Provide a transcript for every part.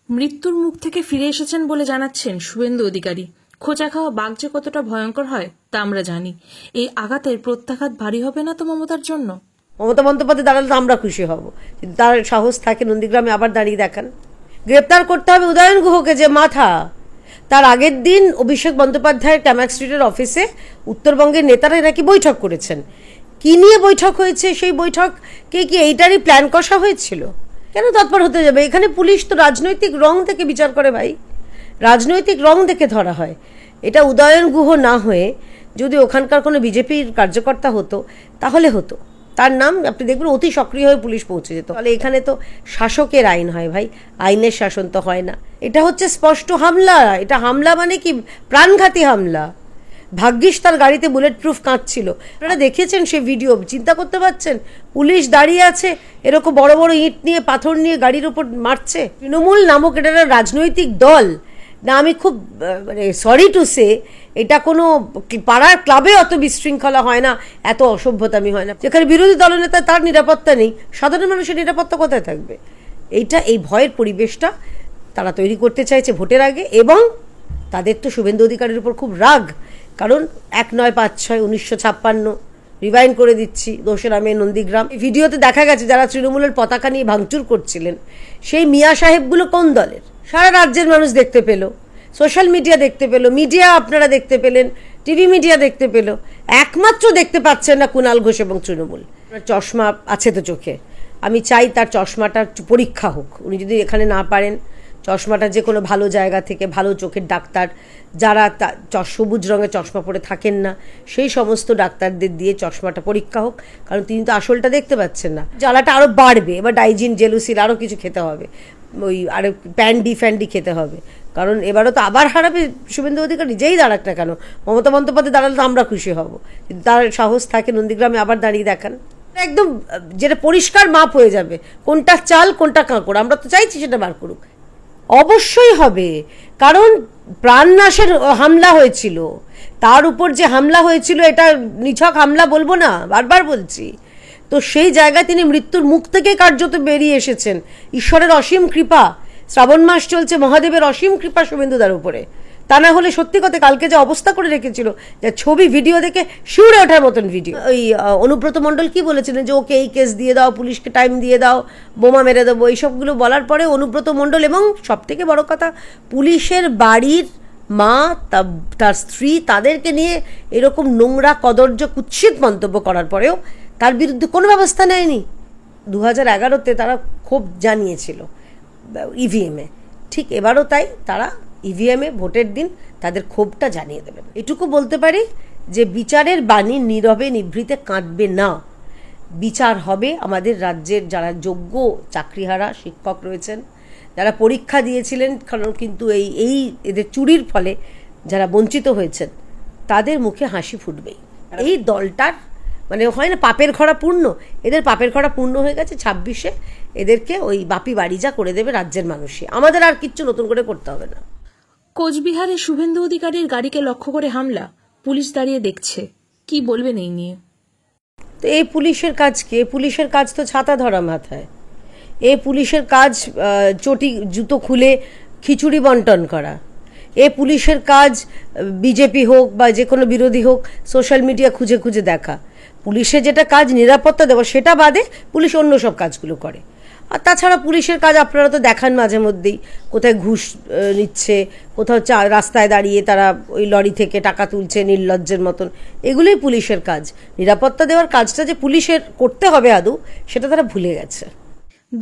মৃত্যুর মুখ থেকে ফিরে এসেছেন বলে জানাচ্ছেন শুভেন্দু অধিকারী। খোঁচা খাওয়া বাঘ যে কতটা ভয়ঙ্কর হয় তা আমরা জানি। এই আঘাতের প্রত্যাঘাত ভারী হবে না তো মমতার জন্য? মমতা বন্দ্যোপাধ্যায় দাঁড়ালে তো আমরা খুশি হব, তার সাহস থাকে নন্দীগ্রামে আবার দাঁড়িয়ে দেখান। গ্রেপ্তার করতে হবে উদয়ন গুহকে, যে মাথা। তার আগের দিন অভিষেক বন্দ্যোপাধ্যায়ের ক্যামাক স্ট্রিটের অফিসে উত্তরবঙ্গের নেতারা নাকি বৈঠক করেছেন। কি নিয়ে বৈঠক হয়েছে? সেই বৈঠকে কি এইটারই প্ল্যান কষা হয়েছিল? কেন তৎপর হতে যাবে? এখানে পুলিশ তো রাজনৈতিক রং থেকে বিচার করে ভাই, রাজনৈতিক রং দেখে ধরা হয়। এটা উদয়ন গুহ না হয়ে যদি ওখানকার কোনো বিজেপির কার্যকর্তা হতো তাহলে হতো। তার নাম আপনি দেখবেন অতি সক্রিয় হয়ে পুলিশ পৌঁছে যেত। তাহলে এখানে তো শাসকের আইন হয় ভাই, আইনের শাসন তো হয় না। এটা হচ্ছে স্পষ্ট হামলা। এটা হামলা মানে কি? প্রাণঘাতী হামলা। ভাগ্যিস তার গাড়িতে বুলেট প্রুফ কাঁচ ছিল। আপনারা দেখেছেন সে ভিডিও, চিন্তা করতে পারছেন? পুলিশ দাঁড়িয়ে আছে, এরকম বড় বড় ইট নিয়ে পাথর নিয়ে গাড়ির ওপর মারছে। তৃণমূল নামক এটা রাজনৈতিক দল না, আমি খুব সরি টু সে, এটা কোনো পাড়ার ক্লাবে অত বিশৃঙ্খলা হয় না, এত অসভ্যতামি হয় না। যেখানে বিরোধী দলনেতা তার নিরাপত্তা নেই, সাধারণ মানুষের নিরাপত্তা কোথায় থাকবে? এই ভয়ের পরিবেশটা তারা তৈরি করতে চাইছে ভোটের আগে। এবং তাদের তো শুভেন্দু অধিকারীর উপর খুব রাগ, কারণ 1956 রিভাইন্ড করে দিচ্ছি, 2রা মে নন্দীগ্রাম। ভিডিওতে দেখা গেছে যারা তৃণমূলের পতাকা নিয়ে ভাঙচুর করছিলেন সেই মিয়া সাহেবগুলো কোন দলের? সারা রাজ্যের মানুষ দেখতে পেল, সোশ্যাল মিডিয়া দেখতে পেল, মিডিয়া আপনারা দেখতে পেলেন, টিভি মিডিয়া দেখতে পেল। একমাত্র দেখতে পাচ্ছেন না কুণাল ঘোষ এবং তৃণমূল। চশমা আছে তো চোখে, আমি চাই তার চশমাটার পরীক্ষা হোক। উনি যদি এখানে না পারেন, চশমাটা যে কোনো ভালো জায়গা থেকে, ভালো চোখের ডাক্তার যারা সবুজ রঙের চশমা পরে থাকেন না, সেই সমস্ত ডাক্তারদের দিয়ে চশমাটা পরীক্ষা হোক, কারণ তিনি তো আসলটা দেখতে পাচ্ছেন না। জ্বালাটা আরও বাড়বে, এবার ডাইজিন, জেলুসিল আরও কিছু খেতে হবে, ওই আরও প্যান্ডি খেতে হবে, কারণ এবারও তো আবার হারাবে শুভেন্দু অধিকারী। যেই দাঁড়াক না কেন, মমতা বন্দ্যোপাধ্যায় দাঁড়ালে তো আমরা খুশি হব, তার সাহস থাকে নন্দীগ্রামে আবার দাঁড়িয়ে দেখান। একদম যেটা পরিষ্কার মাপ হয়ে যাবে, কোনটা চাল কোনটা কাঁকড়। আমরা তো চাইছি সেটা বার করুক। অবশ্যই হবে, কারণ প্রাণনাশের হামলা হয়েছিল, তার উপর যে হামলা হয়েছিল এটা নিছক হামলা বলবো না, বারবার বলছি। তো সেই জায়গায় তিনি মৃত্যুর মুখ থেকে কার্যত বেরিয়ে এসেছেন। ঈশ্বরের অসীম কৃপা, শ্রাবণ মাস চলছে, মহাদেবের অসীম কৃপা শুভেন্দুদার উপরে। তা না হলে সত্যি কথা কালকে যে অবস্থা করে রেখেছিল, যে ছবি ভিডিও দেখে শিউরে ওঠার মতন ভিডিও। ওই অনুব্রত মণ্ডল কি বলেছিলেন যে ওকে এই কেস দিয়ে দাও, পুলিশকে টাইম দিয়ে দাও, বোমা মেরে দেবো, এইসবগুলো বলার পরে অনুব্রত মণ্ডল এবং সবথেকে বড় কথা পুলিশের বাড়ির মা, তার স্ত্রী, তাদেরকে নিয়ে এরকম নোংরা কদর্য কুৎসিত মন্তব্য করার পরেও তার বিরুদ্ধে কোনো ব্যবস্থা নেয়নি। 2011-তে তারা ক্ষোভ জানিয়েছিল ইভিএমে, ঠিক এবারও তাই তারা ইভিএমে ভোটের দিন তাদের ক্ষোভটা জানিয়ে দেবেন। এটুকু বলতে পারি যে বিচারের বাণী নীরবে নিভৃতে কাঁদবে না। বিচার হবে। আমাদের রাজ্যের যারা যোগ্য চাকরিহারা শিক্ষক রয়েছেন, যারা পরীক্ষা দিয়েছিলেন, কারণ কিন্তু এই এদের চুরির ফলে যারা বঞ্চিত হয়েছেন তাদের মুখে হাসি ফুটবেই। এই দলটার মানে হয় না পাপের ঘড়া পূর্ণ, এদের পাপের ঘড়া পূর্ণ হয়ে গেছে। 26-এ এদেরকে ওই বাপি বাড়ি যা করে দেবে রাজ্যের মানুষই, আমাদের আর কিচ্ছু নতুন করে করতে হবে না। কোচবিহারে শুভেন্দু অধিকারীর গাড়িকে লক্ষ্য করে হামলা, পুলিশ দাঁড়িয়ে দেখছে, কি বলবেন এই নিয়ে? তো এই পুলিশের কাজ কি? পুলিশের কাজ তো ছাতা ধরা মাথায়। পুলিশের কাজ চটি জুতো খুলে খিচুড়ি বন্টন করা। পুলিশের কাজ বিজেপি হোক বা যে কোনো বিরোধী হোক সোশ্যাল মিডিয়া খুঁজে খুঁজে দেখা। পুলিশের যেটা কাজ নিরাপত্তা দেওয়া, সেটা বাদে পুলিশ অন্য সব কাজগুলো করে। আর তাছাড়া পুলিশের কাজ আপনারা তো দেখান মাঝে মধ্যেই, কোথায় ঘুষ নিচ্ছে, কোথাও রাস্তায় দাঁড়িয়ে তারা ওই লরি থেকে টাকা তুলছে নির্লজ্জের মতন। এগুলোই পুলিশের কাজ। নিরাপত্তা দেওয়ার কাজটা যে পুলিশের করতে হবে আদৌ, সেটা তারা ভুলে গেছে।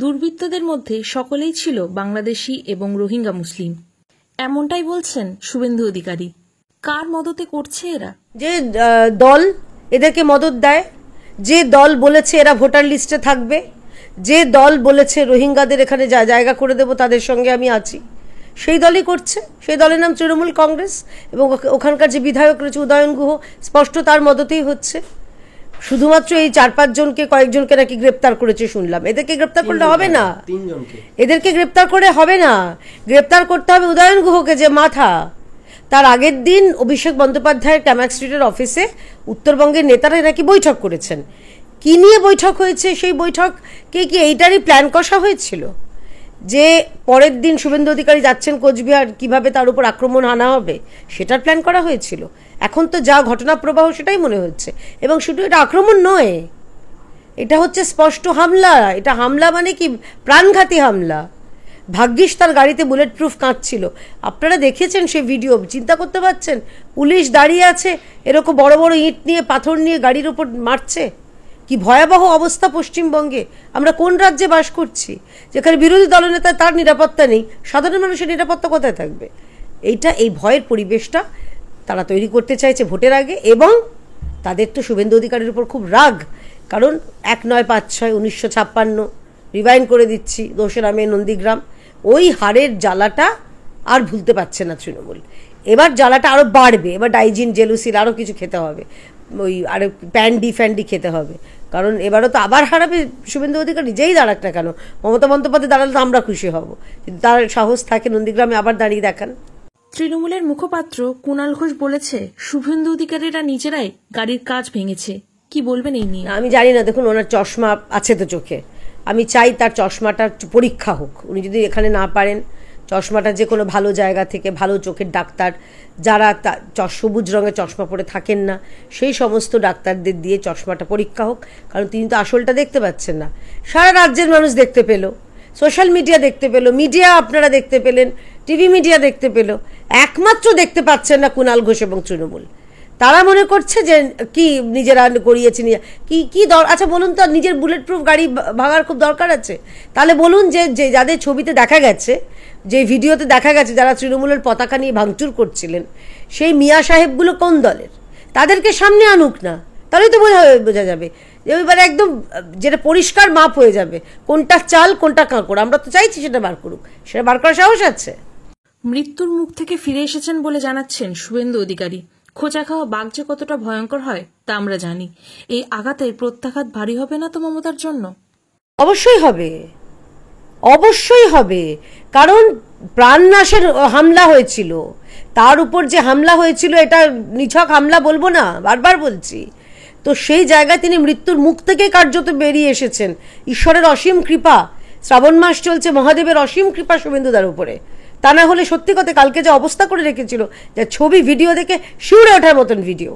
দুর্বৃত্তদের মধ্যে সকলেই ছিল বাংলাদেশি এবং রোহিঙ্গা মুসলিম, এমনটাই বলছেন শুভেন্দু অধিকারী। কার মদতে করছে এরা? যে দল এদেরকে মদত দেয়, যে দল বলেছে এরা ভোটার লিস্টে থাকবে, যে দল বলেছে রোহিঙ্গাদের এখানে জায়গা করে দেব, তাদের সঙ্গে আমি আছি, সেই দলই করছে। সেই দলের নাম তৃণমূল কংগ্রেস, এবং ওখানকার যে বিধায়ক রয়েছে উদয়ন গুহ, স্পষ্ট তার মদতেই হচ্ছে। শুধুমাত্র এই 4-5 জনকে, কয়েকজনকে নাকি গ্রেপ্তার করেছে শুনলাম। এদেরকে গ্রেপ্তার করলে হবে না, এদেরকে গ্রেপ্তার করে হবে না। গ্রেপ্তার করতে হবে উদয়ন গুহকে, যে মাথা। তার আগের দিন অভিষেক বন্দ্যোপাধ্যায়ের ক্যামাক স্ট্রিটের অফিসে উত্তরবঙ্গের নেতারা নাকি বৈঠক করেছেন। কি নিয়ে বৈঠক হয়েছে? সেই বৈঠকে কি এইটারই প্ল্যান কষা হয়েছিল? যে পরের দিন শুভেন্দু অধিকারী যাচ্ছেন কোচবিহার, কিভাবে তার উপর আক্রমণ আনা হবে সেটার প্ল্যান করা হয়েছিল। এখন তো যা ঘটনা প্রবাহ সেটাই মনে হচ্ছে। এবং শুধু এটা আক্রমণ নয়, এটা হচ্ছে স্পষ্ট হামলা। এটা হামলা মানে কি, প্রাণঘাতী হামলা। ভাগ্যিস তার গাড়িতে বুলেট প্রুফ কাঁচ ছিল। আপনারা দেখেছেন সেই ভিডিও, চিন্তা করতে পারছেন পুলিশ দাঁড়িয়ে আছে এরকম বড় বড় ইঁট নিয়ে পাথর নিয়ে গাড়ির ওপর মারছে। কি ভয়াবহ অবস্থা পশ্চিমবঙ্গে। আমরা কোন রাজ্যে বাস করছি যেখানে বিরোধী দলনেতা তার নিরাপত্তা নেই, সাধারণ মানুষের নিরাপত্তা কোথায় থাকবে? এই ভয়ের পরিবেশটা তারা তৈরি করতে চাইছে ভোটের আগে। এবং তাদের তো শুভেন্দু অধিকারীর উপর খুব রাগ, কারণ 1956 রিভাইন্ড করে দিচ্ছি, 2রা মে নন্দীগ্রাম, ওই হারের জ্বালাটা আর ভুলতে পারছে না তৃণমূল। এবার জ্বালাটা আরও বাড়বে, এবার ডাইজিন জেলুসিল আরও কিছু খেতে হবে, ওই আরও প্যান্ডি খেতে হবে, কারণ এবারও তো আবার হারাবে শুভেন্দু অধিকারী। যেই দাঁড়াক না কেন, মমতা বন্দ্যোপাধ্যায় দাঁড়ালে তো আমরা খুশি হব, কিন্তু তার সাহস থাকে নন্দীগ্রামে আবার দাঁড়িয়ে দেখান। তৃণমূলের মুখপাত্র কুণাল ঘোষ বলেছে শুভেন্দু অধিকারীরা নিজেরাই গাড়ির কাঁচ ভেঙেছে। কি বলবেন এই নিয়ে? আমি জানি না, দেখুন ওনার চশমা আছে তো চোখে, আমি চাই তার চশমাটার পরীক্ষা হোক। উনি যদি এখানে না পারেন, চশমাটা যে কোনো ভালো জায়গা থেকে ভালো চোখের ডাক্তার যারা সবুজ রঙের চশমা পরে থাকেন না, সেই সমস্ত ডাক্তারদের দিয়ে চশমাটা পরীক্ষা হোক, কারণ তিনি তো আসলটা দেখতে পাচ্ছেন না। সারা রাজ্যের মানুষ দেখতে পেল, সোশ্যাল মিডিয়া দেখতে পেল, মিডিয়া আপনারা দেখতে পেলেন, টিভি মিডিয়া দেখতে পেল, একমাত্র দেখতে পাচ্ছেন না কুণাল ঘোষ এবং তৃণমূল। তারা মনে করছে যে কি নিজেরা করিয়েছে, কি আচ্ছা বলুন তো, নিজের বুলেট প্রুফ গাড়ি ভাঙার খুব দরকার আছে? তাহলে বলুন যে যাদের ছবিতে দেখা গেছে, যে ভিডিওতে দেখা গেছে যারা তৃণমূলের পতাকা নিয়ে ভাঙচুর করছিলেন, সেই মিয়া সাহেবগুলো কোন দলের, তাদেরকে সামনে আনুক না, তাহলেই তো বোঝা যাবে। এবারে একদম যেটা পরিষ্কার মাপ হয়ে যাবে কোনটা চাল কোনটা কাঁকড়। আমরা তো চাইছি সেটা বার করুক, সেটা বার করার সাহস আছে। মৃত্যুর মুখ থেকে ফিরে এসেছেন বলে জানাচ্ছেন শুভেন্দু অধিকারী। খোঁচা খাওয়া বাঘ যে কতটা ভয়ঙ্কর হয় তা আমরা জানি। এই আঘাতের প্রত্যাঘাত ভারী হবে না তো মমতার জন্য? অবশ্যই হবে, অবশ্যই হবে, কারণ প্রাণনাশের হামলা হয়েছিল, তার উপর যে হামলা হয়েছিল এটা নিছক হামলা বলবো না, বারবার বলছি। তো সেই জায়গায় তিনি মৃত্যুর মুখ থেকে কার্যত বেরিয়ে এসেছেন। ঈশ্বরের অসীম কৃপা, শ্রাবণ মাস চলছে, মহাদেবের অসীম কৃপা শুভেন্দুদার উপরে। তা না হলে সত্যি কথা কালকে যে অবস্থা করে রেখেছিল, যা ছবি ভিডিও দেখে শিউরে ওঠার মতন ভিডিও।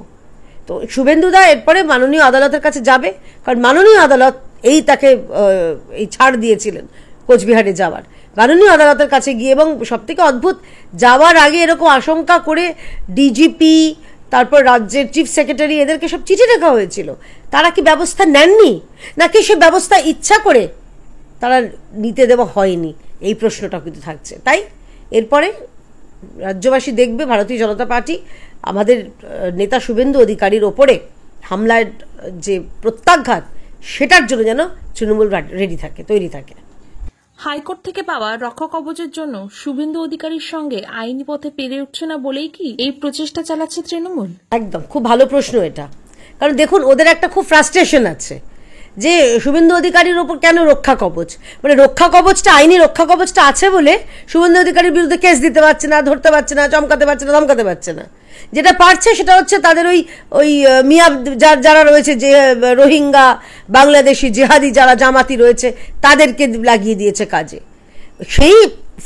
তো শুভেন্দুদা এরপরে মাননীয় আদালতের কাছে যাবে, কারণ মাননীয় আদালত তাকে এই ছাড় দিয়েছিলেন কোচবিহারে যাওয়ার। মাননীয় আদালতের কাছে গিয়ে, এবং সবথেকে অদ্ভুত, যাওয়ার আগে এরকম আশঙ্কা করে ডিজিপি, তারপর রাজ্যের চিফ সেক্রেটারি, এদেরকে সব চিঠি লেখা হয়েছিল। তারা কি ব্যবস্থা নেননি, নাকি সে ব্যবস্থা ইচ্ছা করে তারা নিতে দেওয়া হয়নি, এই প্রশ্নটা কিন্তু থাকছে। তাই এরপরে রাজ্যবাসী দেখবে ভারতীয় জনতা পার্টি আমাদের নেতা শুভেন্দু অধিকারীর ওপরে হামলার যে প্রত্যাঘাত, সেটার জন্য যেন তৃণমূল রেডি থাকে, তৈরি থাকে। হাইকোর্ট থেকে পাওয়া রক্ষা কবচের জন্য শুভেন্দু অধিকারীর সঙ্গে আইনি পথে পেরে উঠছে না বলেই কি এই প্রচেষ্টা চালাচ্ছে তৃণমূল? একদম খুব ভালো প্রশ্ন এটা। কারণ দেখুন, ওদের একটা খুব ফ্রাস্ট্রেশন আছে যে শুভেন্দু অধিকারীর ওপর কেন রক্ষা কবচ, মানে রক্ষা কবচটা, আইনি রক্ষা কবচটা আছে বলে শুভেন্দু অধিকারীর বিরুদ্ধে কেস দিতে পারছে না, ধরতে পারছে না, চমকাতে পারছে না, ধমকাতে পারছে না। যেটা পারছে সেটা হচ্ছে তাদের ওই মিয়া যারা রয়েছে, যে রোহিঙ্গা বাংলাদেশি জেহাদি যারা জামাতি রয়েছে, তাদেরকে লাগিয়ে দিয়েছে কাজে। সেই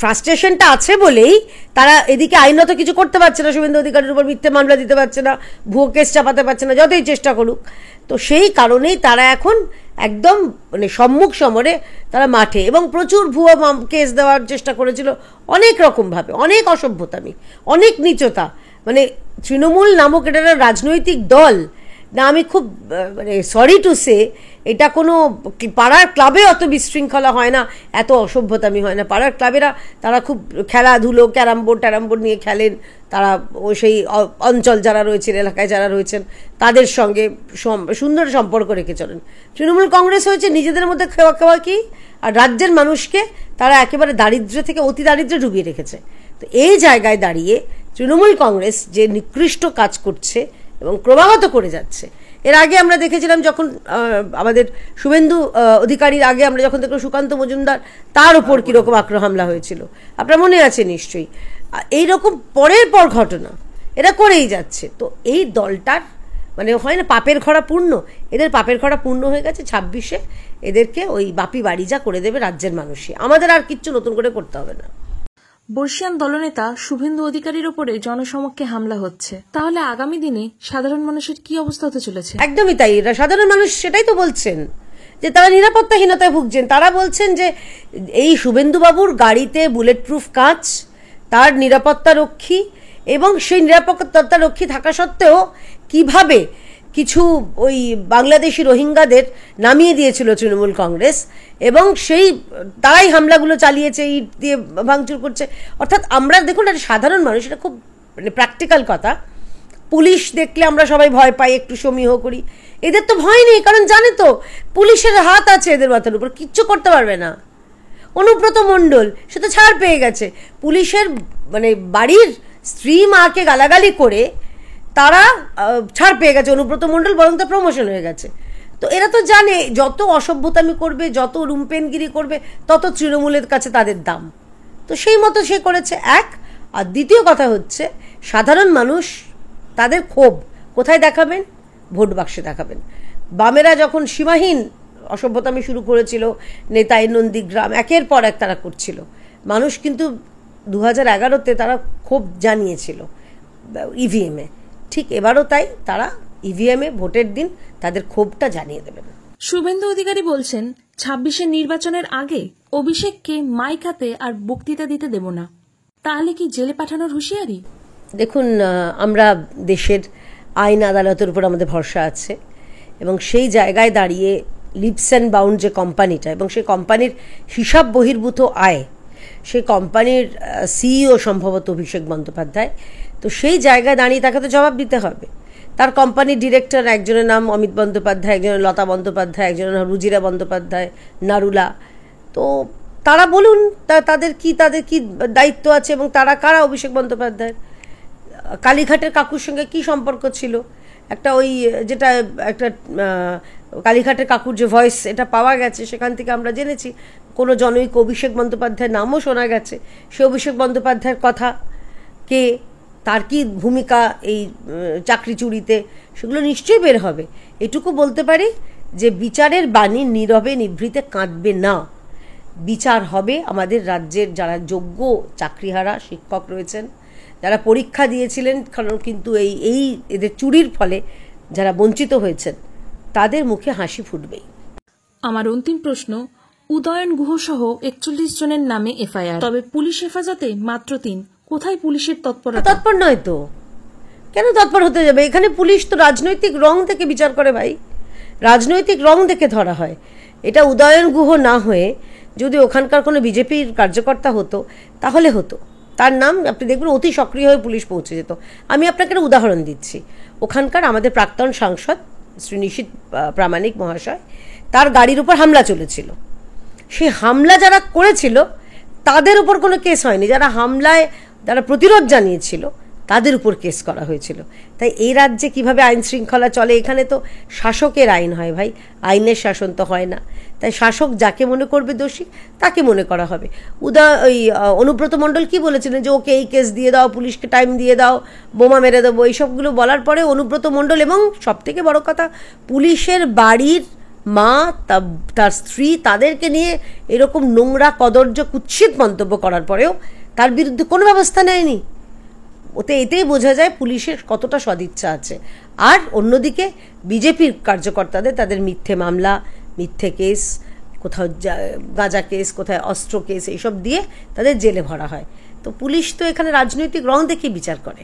ফ্রাস্ট্রেশনটা আছে বলেই তারা এদিকে আইনত কিছু করতে পারছে না, শুভেন্দু অধিকারীর উপর মিথ্যে মামলা দিতে পারছে না, ভুয়ো কেস চাপাতে পারছে না, যতই চেষ্টা করুক। তো সেই কারণেই তারা এখন একদম মানে সম্মুখ সমরে তারা মাঠে, এবং প্রচুর ভুয়ো কেস দেওয়ার চেষ্টা করেছিল, অনেক রকমভাবে, অনেক অসভ্যতামি, অনেক নীচতা। মানে তৃণমূল নামক এটা রাজনৈতিক দল না, আমি খুব মানে সরি টু সে, এটা কোনো পাড়ার ক্লাবে অত বিশৃঙ্খলা হয় না, এত অসভ্যতামি হয় না। পাড়ার ক্লাবেরা তারা খুব খেলাধুলো, ক্যারাম বোর্ড নিয়ে খেলেন, তারা সেই অঞ্চল যারা রয়েছেন, এলাকায় যারা রয়েছেন, তাদের সঙ্গে সুন্দর সম্পর্ক রেখে চলেন। তৃণমূল কংগ্রেস হয়েছে নিজেদের মধ্যে খাওয়া কি, আর রাজ্যের মানুষকে তারা একেবারে দারিদ্র্য থেকে অতি দারিদ্র্যে ডুবিয়ে রেখেছে। তো এই জায়গায় দাঁড়িয়ে তৃণমূল কংগ্রেস যে নিকৃষ্ট কাজ করছে এবং ক্রমাগত করে যাচ্ছে। এর আগে আমরা দেখেছিলাম যখন আমাদের শুভেন্দু অধিকারীর আগে আমরা যখন দেখলাম সুকান্ত মজুমদার, তার উপর কীরকম হামলা হয়েছিল, আপনার মনে আছে নিশ্চয়ই। এইরকম পরের পর ঘটনা এরা করেই যাচ্ছে। তো এই দলটার মানে হয় না পাপের খরা পূর্ণ, এদের পাপের খরা পূর্ণ হয়ে গেছে 26-এ। এদেরকে ওই বাপি বাড়ি যা করে দেবে রাজ্যের মানুষই, আমাদের আর কিচ্ছু নতুন করে করতে হবে না। বর্ষিয়ান দলনেতা শুভেন্দু অধিকারীর ওপরে জনসমক্ষে হামলা হচ্ছে, তাহলে আগামী দিনে সাধারণ মানুষের কি অবস্থা হতে চলেছে? একদমই তাই, সাধারণ মানুষ সেটাই তো বলছেন যে তারা নিরাপত্তাহীনতায় ভুগছেন। তারা বলছেন যে এই শুভেন্দুবাবুর গাড়িতে বুলেট প্রুফ কাঁচ, তার নিরাপত্তা রক্ষী, এবং সেই নিরাপত্তা রক্ষী থাকা সত্ত্বেও কিভাবে কিছু ওই বাংলাদেশি রোহিঙ্গাদের নামিয়ে দিয়েছিল তৃণমূল কংগ্রেস, এবং সেই তারাই হামলাগুলো চালিয়েছে, ইট দিয়ে ভাঙচুর করছে। অর্থাৎ আমরা দেখুন, একটা সাধারণ মানুষ, এটা খুব মানে প্র্যাকটিক্যাল কথা, পুলিশ দেখলে আমরা সবাই ভয় পাই, একটু সমীহ করি। এদের তো ভয় নেই, কারণ জানে তো পুলিশের হাত আছে এদের মাথার উপর, কিচ্ছু করতে পারবে না। অনুব্রত মণ্ডল সে তো ছাড় পেয়ে গেছে, পুলিশের মানে বাড়ির স্ত্রী মাকে গালাগালি করে তারা ছাড় পেয়ে গেছে, অনুব্রত মণ্ডল বরং তো প্রমোশন হয়ে গেছে। তো এরা তো জানে যত অসভ্যতামি করবে, যত রুম্পেনগিরি করবে, তত তৃণমূলের কাছে তাদের দাম। তো সেই মতো সে করেছে এক। আর দ্বিতীয় কথা হচ্ছে, সাধারণ মানুষ তাদের ক্ষোভ কোথায় দেখাবেন? ভোট বাক্সে দেখাবেন। বামেরা যখন সীমাহীন অসভ্যতামি শুরু করেছিল, নেতাই নন্দীগ্রাম একের পর এক তারা করছিল, মানুষ কিন্তু 2011-তে তারা ক্ষোভ জানিয়েছিল ইভিএমে। ঠিক এবারও তাই, তারা ইভিএমে ভোটের দিন তাদের ক্ষোভটা জানিয়ে দেবেন। শুভেন্দু অধিকারী বলছেন 26-এর নির্বাচনের আগে অভিষেককে মাইক হাতে আর বক্তৃতা দিতে দেব না, তাহলে কি জেলে পাঠানোর হুঁশিয়ারি? দেখুন, আমরা দেশের আইন আদালতের উপর আমাদের ভরসা আছে, এবং সেই জায়গায় দাঁড়িয়ে লিপস অ্যান্ড বাউন্ড যে কোম্পানিটা, এবং সেই কোম্পানির হিসাব বহির্ভূত আয়, সেই কোম্পানির সিইও সম্ভবত অভিষেক বন্দ্যোপাধ্যায়, তো সেই জায়গায় দাঁড়িয়ে তাকে তো জবাব দিতে হবে। তার কোম্পানির ডিরেক্টর, একজনের নাম অমিত বন্দ্যোপাধ্যায়, একজনের লতা বন্দ্যোপাধ্যায়, একজনের নাম রুজিরা বন্দ্যোপাধ্যায়, নারুলা। তো তারা বলুন তাদের কি দায়িত্ব আছে, এবং তারা কারা? অভিষেক বন্দ্যোপাধ্যায় কালীঘাটের কাকুর সঙ্গে কি সম্পর্ক ছিল? একটা ওই যেটা একটা কালীঘাটের কাকুর যে ভয়েস এটা পাওয়া গেছে, সেখান থেকে আমরা জেনেছি কোনো জনৈক অভিষেক বন্দ্যোপাধ্যায়ের নামও শোনা গেছে। সে অভিষেক বন্দ্যোপাধ্যায়ের কথা কে, তার কি ভূমিকা এই চাকরি চুরিতে, সেগুলো নিশ্চয়ই বের হবে। এটুকু বলতে পারি যে বিচারের বাণী নীরবে নিভৃতে কাঁদবে না, বিচার হবে। আমাদের রাজ্যের যারা যোগ্য চাকরিহারা শিক্ষক রয়েছেন, যারা পরীক্ষা দিয়েছিলেন কারণ কিন্তু এই এদের চুরির ফলে যারা বঞ্চিত হয়েছেন, তাদের মুখে হাসি ফুটবেই। আমার অন্তিম প্রশ্ন, উদয়ন গুহ সহ 41 জনের নামে এফআইআর, তবে পুলিশ হেফাজতে মাত্র 3, কোথায় পুলিশের তৎপরতা? তৎপর নয় তো, কেন তৎপর হতে যাবে? এখানে পুলিশ তো রাজনৈতিক রং থেকে বিচার করে ভাই, রাজনৈতিক রং দেখে ধরা হয়। এটা উদয়ন গুহ না হয়ে যদি ওখানকার কোনো বিজেপির কার্যকর্তা হতো তাহলে হতো, তার নাম আপনি দেখবেন অতি সক্রিয় হয়ে পুলিশ পৌঁছে যেত। আমি আপনাকে একটা উদাহরণ দিচ্ছি, ওখানকার আমাদের প্রাক্তন সাংসদ শ্রী নিশীথ প্রামাণিক মহাশয়, তার গাড়ির উপর হামলা চলেছিল। সেই হামলা যারা করেছিল তাদের উপর কোনো কেস হয়নি, যারা প্রতিরোধ জানিয়েছিল তাদের উপর কেস করা হয়েছিল। তাই এই রাজ্যে কিভাবে আইন শৃঙ্খলা চলে, এখানে তো শাসকের আইন হয় ভাই, আইনের শাসন তো হয় না। তাই শাসক যাকে মনে করবে দোষী তাকে মনে করা হবে। অনুব্রত মণ্ডল কি বলেছিলেন যে ওকে এই কেস দিয়ে দাও, পুলিশকে টাইম দিয়ে দাও, বোমা মেরে দেবো, এইসবগুলো বলার পরে অনুব্রত মণ্ডল এবং সবথেকে বড় কথা পুলিশের বাড়ির মা, তার স্ত্রী, তাদেরকে নিয়ে এরকম নোংরা কদর্য কুৎসিত মন্তব্য করার পরেও তার বিরুদ্ধে কোনো ব্যবস্থা নেয়নি। এতেই বোঝা যায় পুলিশের কতটা সদিচ্ছা আছে। আর অন্যদিকে বিজেপির কার্যকর্তাদের তাদের মিথ্যে মামলা, মিথ্যে কেস, কোথাও গাঁজা কেস, কোথায় অস্ত্র কেস, এইসব দিয়ে তাদের জেলে ভরা হয়। তো পুলিশ তো এখানে রাজনৈতিক রং দেখে বিচার করে।